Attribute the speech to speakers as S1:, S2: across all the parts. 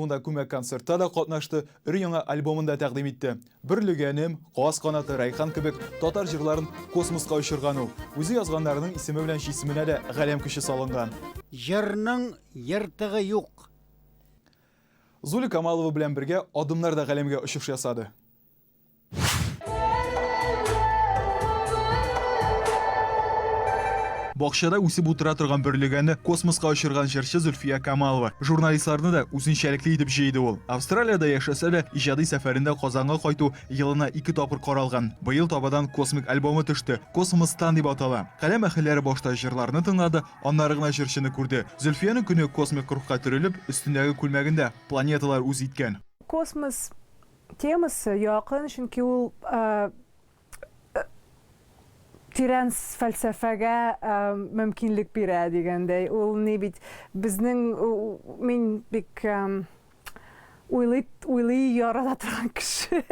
S1: Онда күмәк концертта да катнашты, өр-яңа альбомын да тәкъдим итте. Берлегәнем, Каз канаты, Райхан кебек татар җырларын космоска очырган ул. Үзе язганнарының исеме белән җисеменә дә галәм көче салынган.
S2: Җырның ертыгы юк.
S1: Зуля Камалова белән бергә адымнар да галәмгә очыш ясады. Бакчада үсеп утыра торган берлегәнне космоска очырган җырчы Зульфия Камалова журналистларны да үзенчәлекле итеп җыйды ул. Австралиядә яшәсә дә иҗади сәфәрендә Казанга кайту елына 2 тапкыр каралган. Быел табадан космик альбомы төште. Космостан дип атала. Каләм әһелләре башта җырларны тыңлады, аннары гына җырчыны күрде. Зульфияның күне космик рухка төрелеп, үстендәге күлмәгендә планеталар үз иткән.
S3: Космос темасы якын, чөнки ул тирән фәлсәфәгә мөмкинлек бирә дигәндәй. Ул ни бит безнең мин бик уйлый ярата торган кеше.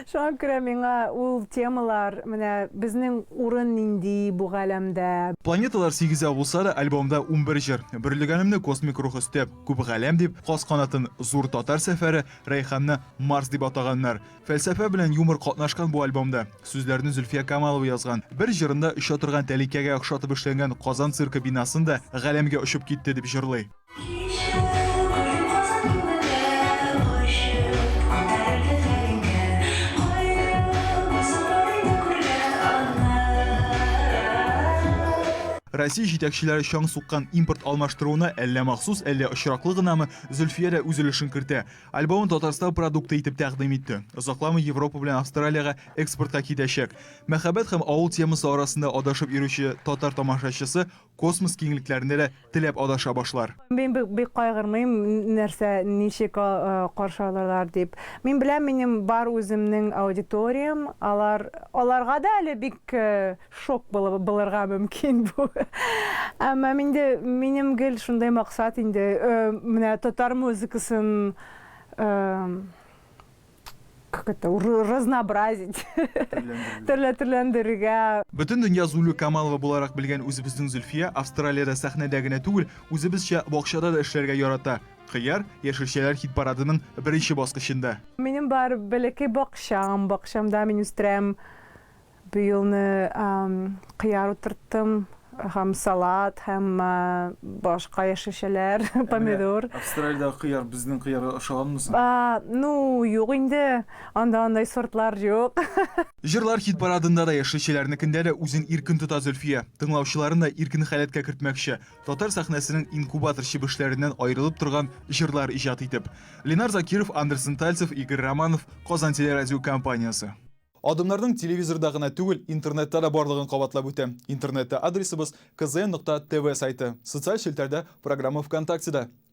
S3: Шуңа күрә миңа ул темалар менә безнең урын нинди бу галәмдә.
S1: Планеталар 8 булса да альбомда 11 җыр. Берлегәнемне космик рух өстәп, күп галәм дип, Каз канатын зур татар сәфәре, Райханны Марс дип атаганнар. Фәлсәфә белән юмор катнашкан бу альбомда сүзләрне Зульфия Камалова язган. Бер җырында оча торган тәликәгә охшатып эшләнгән Казан циркы бинасында галәмгә очып китте дип җырлый. Россия җитәкчеләре чаң суккан импорт алмаштыруына әллә махсус, әллә очраклы гынамы Зульфия да үз өлешен кертә. Альбомын Татарстан продукты итеп тәкъдим итте. Озакламый Европа белән Австралиягә экспортка китәчәк. Мәхәббәт һәм авыл темасы арасында адашып йөрүче татар тамашачысы космос киңлекләрендә дә теләп адаша башлар.
S3: Мин бик кайгырмыйм, нәрсә ничек каршы алырлар дип. Мин беләм, минем бар үземнең аудиториям, аларга да әле бик шок булырга мөмкин бу. Әмма минем гел шундай максат инде, менә татар музыкасын разнообразить, төрләндерергә.
S1: Бөтен дөнья Зуля Камалова буларак белгән үзебезнең Зульфия Австралиядә сәхнәдә генә түгел, үзебезчә бакчада да эшләргә ярата. Кыяр яшелчәләр хит парадының беренче баскычында.
S3: Минем бар бәләкәй бакчамда мин үстерәм. Бу елны кыяр утырттым. Һәм салат, һәм башка яшелчәләр, помидор.
S1: Австралиядә кыяр, безнең кыяр ашаганмы?
S3: Ну, юк инде. Андай сортлар юк.
S1: Җырлар хит парадында да яшелчәләрнекендә дә үзен иркен тота Зульфия. Тыңлаучыларын да иркен халәткә кертмәкче. Татар сәхнәсенең инкубатор чебешләреннән аерылып торган җырлар иҗат итеп. Ленар Закиров, Андерсон Тальцев, Игорь Романов, Казан телерадио компаниясы. Адымнарның телевизорда гына түгел, интернетта да барлыгын кабатлап үтә. Интернетта адресыбыз kzn.tv сайты. Социаль челтәрдә программа ВКонтактеда.